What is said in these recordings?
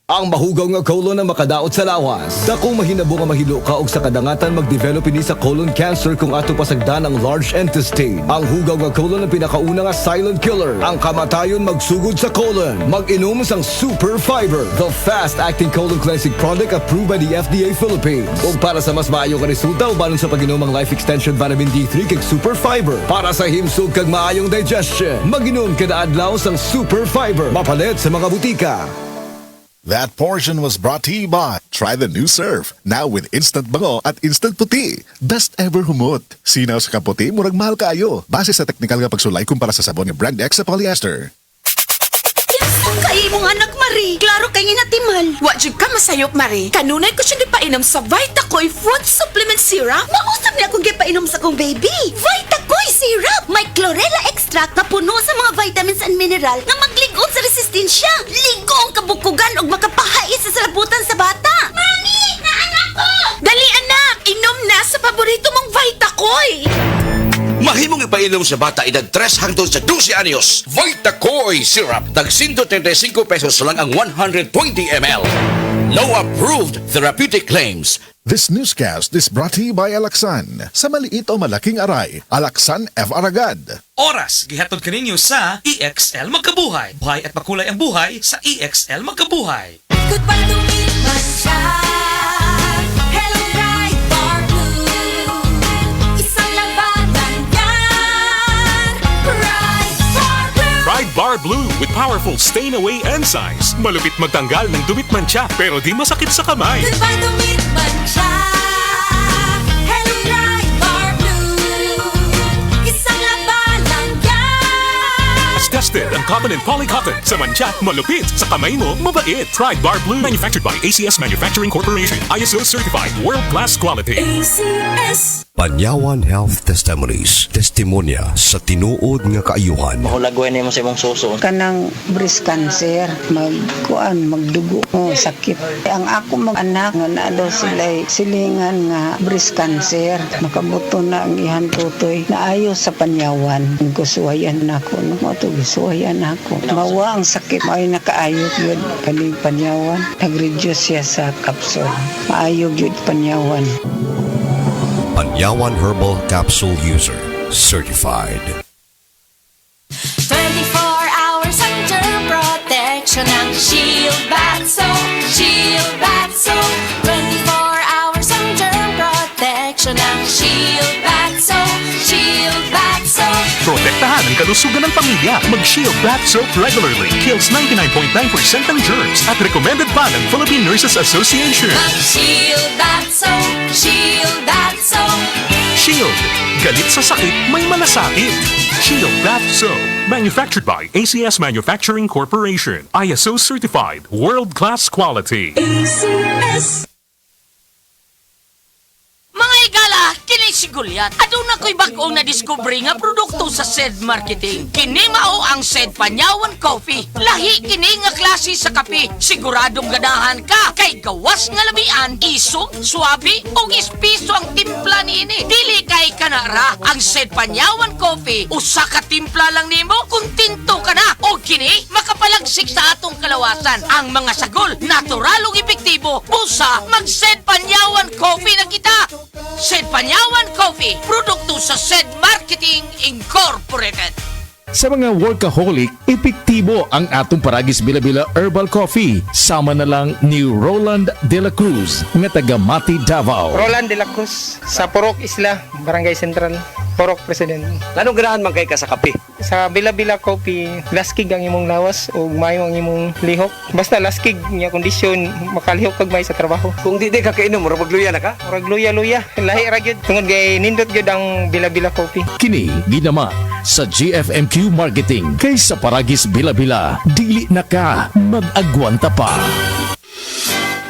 Ang mahugaw nga colon na makadaot sa lawas. Dakong mahinabo nga mahilo ka og sa kadangatan mag-develop ini sa colon cancer kung ato pasagdan ang large intestine. Ang hugaw nga colon ang pinakauna nga silent killer. Ang kamatayon magsugod sa colon. Mag-inom sang Super Fiber, the fast-acting colon cleansing product approved by the FDA Philippines. Ug para sa mas maayo nga resulta ubanon sa pag-inom ang Life Extension Vitamin D3 kag Super Fiber. Para sa himsog kag maayong digestion, mag-inom kada adlaw sang Super Fiber. Mapalit sa mga butika. That portion was brought to you by Try the new Surf. Now with instant bango at instant puti. Best ever humot. Sinaw sa kaputi, murag mahal kaayo. Base sa teknikal nga pagsulay kumpara sa sabon ng Brand X sa polyester. Kay mong anak, Marie. Klaro kay natimal. Wa jud ka masayop, Marie. Kanunay ko siya gipainom sa Vitacoy Fruit Supplement Syrup. Mausap niya akong gipainom sa kong baby. Vitacoy syrup. May chlorella extract na puno sa mga vitamins and mineral na magligon sa resistensya. Ligong kabukugan og makapahais sa salabutan sa bata. Mami! Naanak ko! Dali, anak! Inom na sa paborito mong Vitacoy! Mahimong ipainom sa bata edad 3 hangtod sa 12 anyos. Vitacoy Syrup. Tag 135 pesos lang ang 120 ml. No approved therapeutic claims. This newscast is brought to you by Alaxan. Sa maliit o malaking aray, Alaxan F. Aragad. Oras, gihatod kaninyo sa EXL Magkabuhay. Buhay at makulay ang buhay sa EXL Magkabuhay. Goodbye to me, Masya. Hello, bright bar blue. Isang labanan yan. Bright bar blue. Pride Bar Blue with powerful stain-away enzymes. Malupit magtanggal ng dumit mancha pero di masakit sa kamay. Goodbye to me, Masya. Hello, bright bar blue. Isang labanan yan. As tested ang cotton and polycotton. Sa mancha, malupit. Sa kamay mo, mabait. Pride Bar Blue. Manufactured by ACS Manufacturing Corporation. ISO certified. World-class quality. ACS. Panyawan Health Testimonies. Testimonya sa tinuod nga kaayuhan. Mahulagwan mo sa imong suso. Kanang breast cancer, magdugo, sakit. Ang ako mag-anak nga na daw sila silingan nga breast cancer, makabuto na ang ihan tutoy. Naayo sa panyawan. Gusuwayan nako, mo to gusuwayan nako. Mawa ang sakit, may nakaayog yun kaning panyawan. Nag-reduce siya sa capsule. Maayog yun panyawan. Panyawan Herbal Capsule User. Certified. 24 hours under protection ng Shield Bath Soap. Shield Bath Soap. 24 hours under protection ng Shield Bath Soap. Shield Bath Soap. Protektahan ang kalusugan ng pamilya. Mag-Shield Bath Soap regularly. Kills 99.9% ng germs at recommended pa ng Philippine Nurses Association. Mag-Shield Bath Soap. Shield Bath Soap. Shield. Galit sa sakit, may malasakit. Shield Bath Soap. Manufactured by ACS Manufacturing Corporation. ISO certified. World-class quality. ACS. Mga igala, kini si Goliath. Aduna ko'y bagong na-discover nga produkto sa SED Marketing. Kini mao ang SED Panyawan Coffee. Lahi kini nga klase sa kape. Siguradong ganahan ka. Kay gawas nga labian, isog, suabi, o ispiso ang timpla niini. Dili kay kanara. Ang SED Panyawan Coffee, usa ka timpla lang nimo, kuntinto ka na. O kini, makapalagsik sa atong kalawasan. Ang mga sagol, natural ug epektibo. Busa, mag-SED Panyawan Coffee na kita. SED Panyawan Coffee, produkto sa SED Marketing Incorporated. Sa mga workaholic, epektibo ang atong Paragis Bila-Bila Herbal Coffee. Sama na lang ni Roland De La Cruz, nga taga Mati, Davao. Roland De La Cruz, sa Purok Isla, Barangay Central, Purok President. Anong ganahan man kay ka sa kape? Sa Bila-Bila Coffee, laskig ang imong lawas o mayo ang imong lihok. Basta laskig niya kondisyon, makalihok kag may sa trabaho. Kung di ka kainom, magluya na ka? Murag luya-luya. Lahi ra gyud. Tungod kay nindot gyud ang Bila-Bila Coffee. Kini ginama sa GFMQ Marketing. Kaysa Paragis Bila-Bila, dili na ka mag-agwanta pa.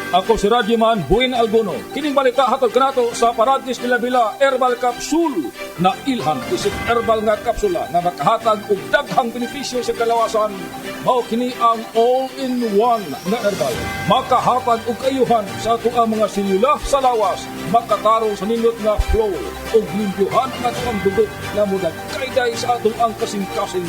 Ako si Radyoman Buin Albono. Kining balita hatod kanato sa Paragis Bila-Bila Herbal Capsule na ilhan isip herbal nga kapsula nga makahatag og daghang benepisyo sa kalawasan. Mao kini ang all-in-one na herbal. Makahatag og kayuhan sa ato ang mga selula sa lawas. Makatarong sa nindot nga flow og limpyuhan at pangdugot nga mudag kayday sa atong ang kasing-kasing.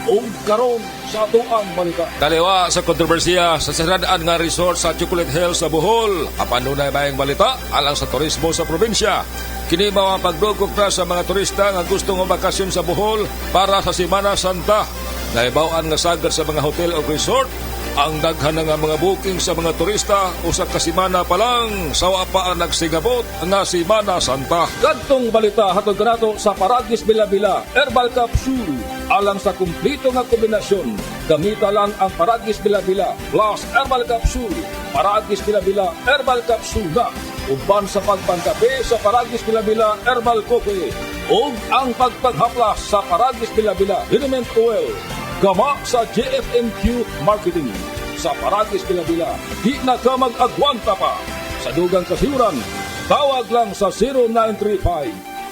O karon sa atuang balita. Kaliwa sa kontrobersiya sa siradaan nga resort sa Chocolate Hills sa Bohol. Apanunay mayang balita alang sa turismo sa probinsya. Kini mao ang pagdugog na sa mga turista nga gustong bakasyon sa Bohol para sa Semana Santa. Nahibaw-an nga sagad sa mga hotel o resort ang daghan nga mga booking sa mga turista usa ka semana pa lang sawa pa ang nagsigabot nga Semana Santa. Kadtong balita hatod kanato sa Paragis Bila-Bila Herbal Capsule alang sa kumplito nga kombinasyon. Gamita lang ang Paragis Bila-Bila plus Herbal Capsule. Paragis Bila-Bila Herbal Capsule na uban sa pagpangkape sa Paragis Bila-Bila Herbal Coffee o ang pagpaghaplas sa Paragis Bila-Bila Liniment Oil. Gama sa JFMQ Marketing. Sa Paragis Bila-Bila, di na ka mag-agwanta pa. Sa dugang kasiuran, tawag lang sa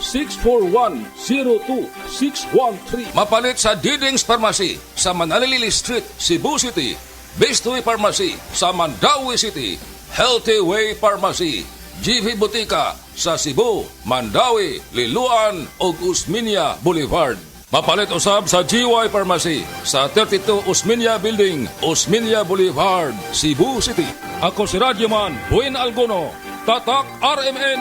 0935-641-02613. Mapalit sa Diding's Pharmacy sa Manalili Street, Cebu City. Bestway Pharmacy sa Mandawi City. Healthy Way Pharmacy, GV Butika sa Cebu, Mandawi, Liloan ug Usmeña Boulevard. Mapalit usab sa GY Pharmacy sa 32 Usmeña Building, Usmeña Boulevard, Cebu City. Ako si Radyoman Buin Algono, Tatak RMN.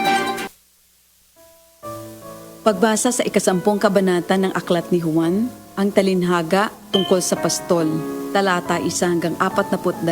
Pagbasa sa 10 kabanata ng Aklat ni Juan, ang talinhaga tungkol sa pastol, talata 1 hanggang 42.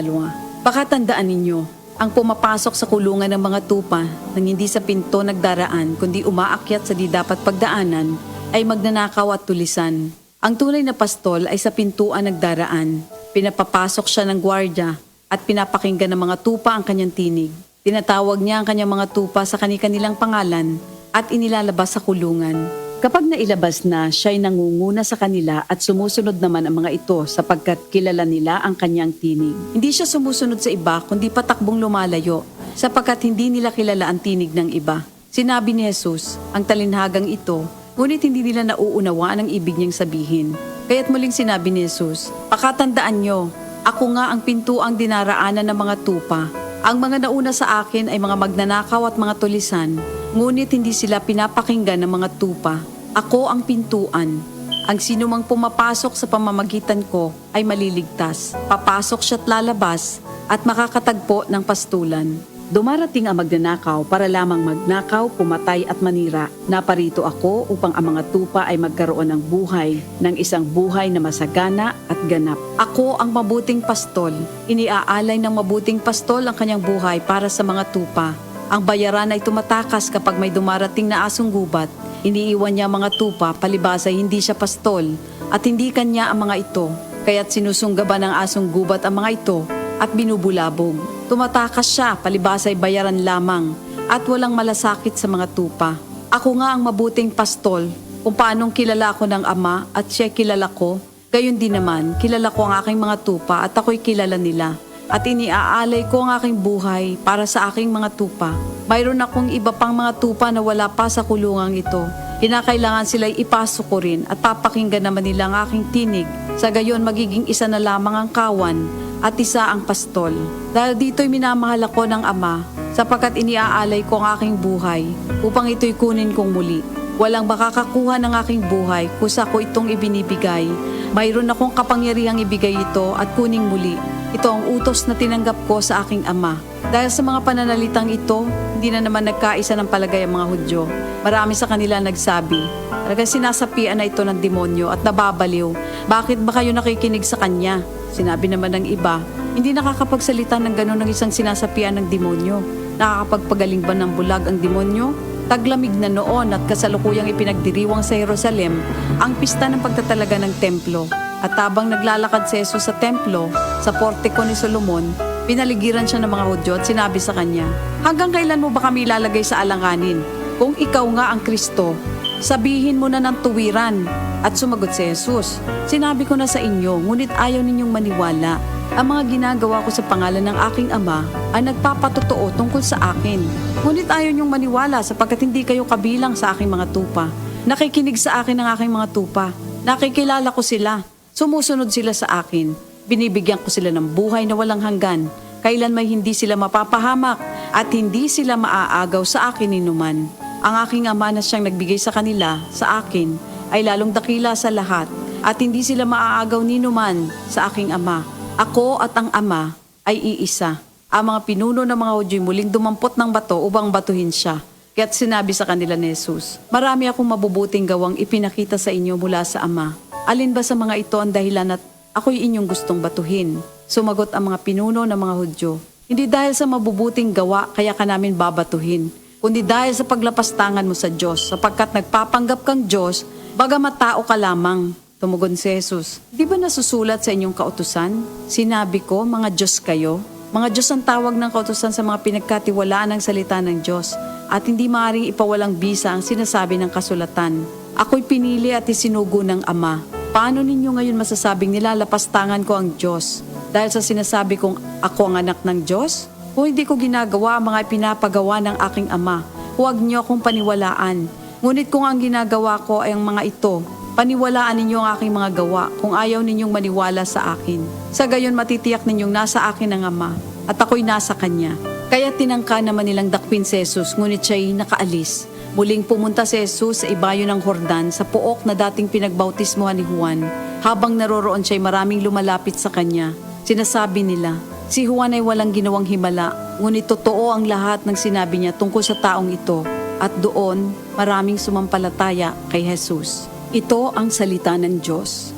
Pakatandaan ninyo, ang pumapasok sa kulungan ng mga tupa nang hindi sa pinto nagdaraan kundi umaakyat sa di dapat pagdaanan ay magnanakaw at tulisan. Ang tunay na pastol ay sa pintuan nagdaraan. Pinapapasok siya ng gwardya at pinapakinggan ng mga tupa ang kanyang tinig. Tinatawag niya ang kanyang mga tupa sa kanilang pangalan at inilalabas sa kulungan. Kapag nailabas na, siya'y nangunguna sa kanila at sumusunod naman ang mga ito sapagkat kilala nila ang kanyang tinig. Hindi siya sumusunod sa iba kundi patakbong lumalayo sapagkat hindi nila kilala ang tinig ng iba. Sinabi ni Jesus, ang talinhagang ito, ngunit hindi nila nauunawaan ang ibig niyang sabihin. Kaya't muling sinabi ni Jesus, pakatandaan nyo, ako nga ang pintuang dinaraanan ng mga tupa. Ang mga nauna sa akin ay mga magnanakaw at mga tulisan, ngunit hindi sila pinapakinggan ng mga tupa. Ako ang pintuan. Ang sinumang pumapasok sa pamamagitan ko ay maliligtas. Papasok siya't lalabas at makakatagpo ng pastulan. Dumarating ang magnanakaw para lamang magnakaw, pumatay at manira. Naparito ako upang ang mga tupa ay magkaroon ng buhay, ng isang buhay na masagana at ganap. Ako ang mabuting pastol. Iniaalay ng mabuting pastol ang kanyang buhay para sa mga tupa. Ang bayaran ay tumatakas kapag may dumarating na asong gubat. Iniiwan niya mga tupa, palibasa hindi siya pastol at hindi kanya ang mga ito. Kaya't sinusunggaban ng asong gubat ang mga ito at binubulabog. Tumatakas siya, palibasa'y bayaran lamang at walang malasakit sa mga tupa. Ako nga ang mabuting pastol, kung paanong kilala ko ng Ama at siya kilala ko, gayon din naman, kilala ko ang aking mga tupa at ako'y kilala nila. At iniaalay ko ang aking buhay para sa aking mga tupa. Mayroon akong iba pang mga tupa na wala pa sa kulungang ito. Kinakailangan sila'y ipasok ko rin at papakinggan naman nila ang aking tinig. Sa gayon magiging isa na lamang ang kawan at isa ang pastol. Dahil dito'y minamahal ako ng Ama, sapagkat iniaalay ko ang aking buhay, upang ito'y kunin kong muli. Walang makakakuha ng aking buhay, kusa ko itong ibinibigay. Mayroon akong kapangyarihang ibigay ito at kuning muli. Ito ang utos na tinanggap ko sa aking Ama. Dahil sa mga pananalitang ito, hindi na naman nagkaisa ng palagay ang mga Hudyo. Marami sa kanila nagsabi, talagang sinasapian na ito ng demonyo at nababaliw. Bakit ba kayo nakikinig sa kanya? Sinabi naman ng iba, hindi nakakapagsalita ng gano'n ng isang sinasapian ng demonyo. Nakakapagpagaling ba ng bulag ang demonyo? Taglamig na noon at kasalukuyang ipinagdiriwang sa Jerusalem ang pista ng pagtatalaga ng templo. At habang naglalakad si Jesus sa templo, sa portiko ni Solomon, pinaligiran siya ng mga Hudyo at sinabi sa kanya, hanggang kailan mo ba kami ilalagay sa alanganin? Kung ikaw nga ang Kristo, sabihin mo na ng tuwiran. At sumagot si Jesus, sinabi ko na sa inyo, ngunit ayaw ninyong maniwala. Ang mga ginagawa ko sa pangalan ng aking Ama ay nagpapatotoo tungkol sa akin. Ngunit ayaw ninyong maniwala sapagkat hindi kayo kabilang sa aking mga tupa. Nakikinig sa akin ang aking mga tupa. Nakikilala ko sila. Sumusunod sila sa akin. Binibigyan ko sila ng buhay na walang hanggan. Kailan may hindi sila mapapahamak at hindi sila maaagaw sa akin ninuman. Ang aking Ama na siyang nagbigay sa kanila, sa akin, ay lalong dakila sa lahat. at hindi sila maaagaw ni numan sa aking Ama. Ako at ang Ama ay iisa. Ang mga pinuno ng mga Hudyo'y muling dumampot ng bato upang batuhin siya. Kaya't sinabi sa kanila ni Jesus, marami akong mabubuting gawang ipinakita sa inyo mula sa Ama. Alin ba sa mga ito ang dahilan at ako'y inyong gustong batuhin? Sumagot ang mga pinuno ng mga Hudyo, hindi dahil sa mabubuting gawa kaya ka namin babatuhin, kundi dahil sa paglapastangan mo sa Diyos, sapagkat nagpapanggap kang Diyos, bagamat tao ka lamang. Tumugon si Jesus, di ba nasusulat sa inyong kautusan? Sinabi ko, mga Diyos kayo. Mga Diyos ang tawag ng kautusan sa mga pinagkatiwalaan ng salita ng Diyos, at hindi maaaring ipawalang bisa ang sinasabi ng kasulatan. Ako'y pinili at isinugo ng Ama. Paano ninyo ngayon masasabing nilalapastangan ko ang Diyos? Dahil sa sinasabi kong ako ang anak ng Diyos? Kung hindi ko ginagawa ang mga pinapagawa ng aking Ama, huwag niyo akong paniwalaan. Ngunit kung ang ginagawa ko ay ang mga ito, paniwalaan ninyo ang aking mga gawa kung ayaw ninyong maniwala sa akin. Sa gayon matitiyak ninyong nasa akin ang Ama at ako'y nasa Kanya. Kaya tinangka naman nilang dakpin si Jesus, ngunit siya'y nakaalis. Muling pumunta si Jesus sa ibayo ng Jordan sa pook na dating pinagbautismohan ni Juan. Habang naroroon siya'y maraming lumalapit sa Kanya. Sinasabi nila, si Juan ay walang ginawang himala, ngunit totoo ang lahat ng sinabi niya tungkol sa taong ito. At doon, maraming sumampalataya kay Jesus. Ito ang salita ng Diyos.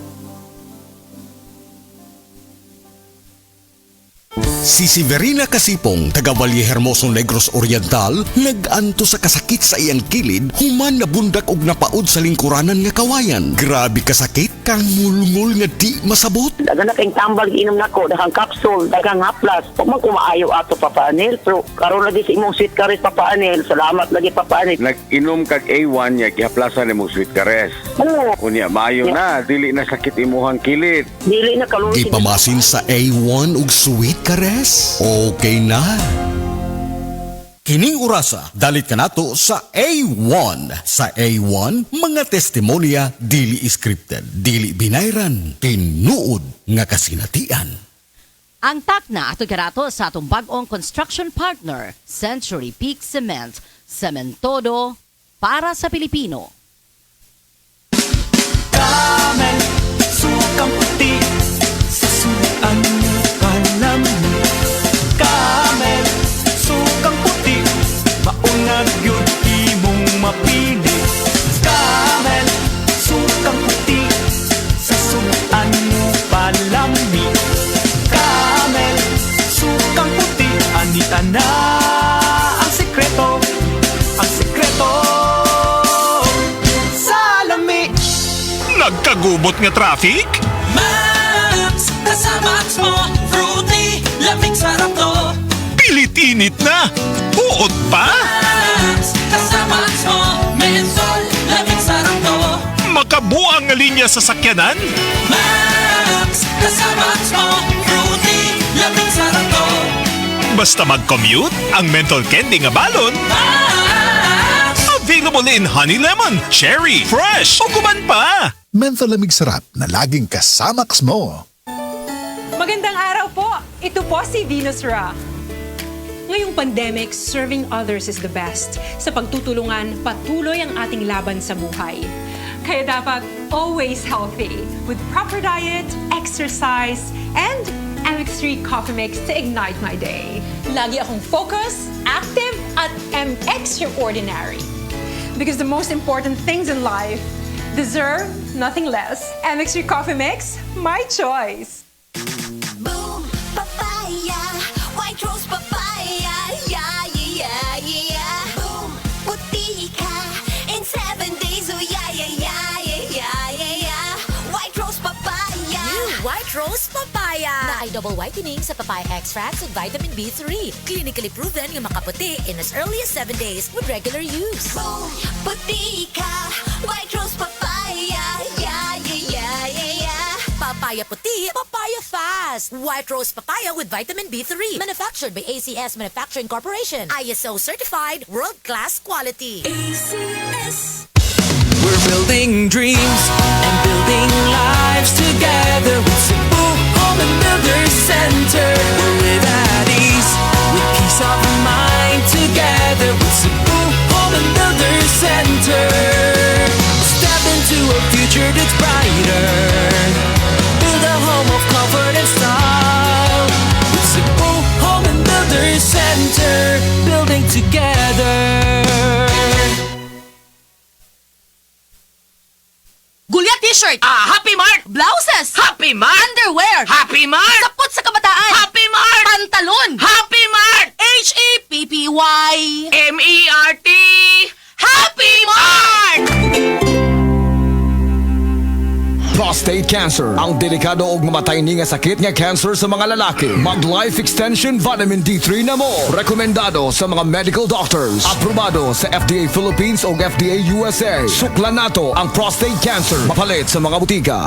Si Severina Kasipong, taga Valle Hermoso, Negros Oriental, nag-anto sa kasakit sa iyang kilid, human na bundak og napaod sa lingkuranan nga kawayan. Grabe kasakit, kang mulmul nga di masabot. Dagan na kayong tambal inom nako, dagang kapsul, dagang haplas. Huwag man kumaayo ato Papa Anel, pero karon lagi sa imong sweet kares Papa Anel. Salamat lagi Papa Anel. Nag-inom kag A1 nya gihaplasan nimo sweet kares. Oo. Kunya maayo na, dili na sakit imuhang kilid. Dili na kalungsi. Ipamasin sa A1 ug sweet kares. Okay na. Kining orasa, dalit ka nato sa A1. Sa A1, mga testimonya dili scripted, dili binayran, tinuod nga kasinatian. Ang takna ato garato sa atong bag-ong construction partner, Century Peak Cement, Cementodo para sa Pilipino. Camel, sukang puti, sa suan mo panami. Camel, sukang puti, maunag yun imong mapili. Camel, sukang puti, sa suan mo palami. Camel, sukang puti, anita na ang sekreto, sa lami. Nagkagubot nga traffic? Max, kasamax mo, fruity, lamig sarap to. Pilit-init na! Uot pa? Max, kasamax mo, mensol, lamig sarap to. Makabuang nga linya sa sakyanan? Max, kasamax mo, fruity, lamig sarap to. Basta mag-commute, ang menthol candy nga balon. Available in honey lemon, cherry, fresh, o kuman pa. Menthol lamig sarap na laging kasamax mo. Magandang araw po! Ito po si Venus Ra. Ngayong pandemic, serving others is the best. Sa pagtutulungan, patuloy ang ating laban sa buhay. Kaya dapat always healthy with proper diet, exercise, and MX3 Coffee Mix to ignite my day. Lagi akong focus, active, at extraordinary. Because the most important things in life deserve nothing less. MX3 Coffee Mix, my choice. Boom, papaya, white rose papaya, yeah, yeah, yeah. Boom, puti ka in 7 days, oh yeah, yeah, yeah, yeah, yeah, yeah. White rose papaya. New White Rose Papaya na ay double whitening sa papaya extracts and vitamin B3. Clinically proven nga makaputi in as early as 7 days with regular use. Boom, puti ka, white rose papaya, yeah, yeah, yeah, yeah, yeah. Papaya puti, papaya fast. White Rose Papaya with vitamin B3. Manufactured by ACS Manufacturing Corporation. ISO certified, world-class quality. ACS. We're building dreams and building lives together with Cebu Home and Builders Center. We'll live at ease with peace of mind together with Cebu Home and Builders Center. Step into a future that's brighter. T-shirt. Happy Mart! Blouses. Happy Mart! Underwear. Happy Mart! Sapot sa kabataan. Happy Mart! Pantalon. Happy Mart! H-A-P-P-Y. M-E-R-T! Happy Mart! Prostate cancer, ang delikado ug mamatay ni nga sakit nga cancer sa mga lalaki. Mag Life Extension Vitamin D3 na mo. Rekomendado sa mga medical doctors. Aprobado sa FDA Philippines o FDA USA. Suklan nato ang prostate cancer. Mapalit sa mga butika.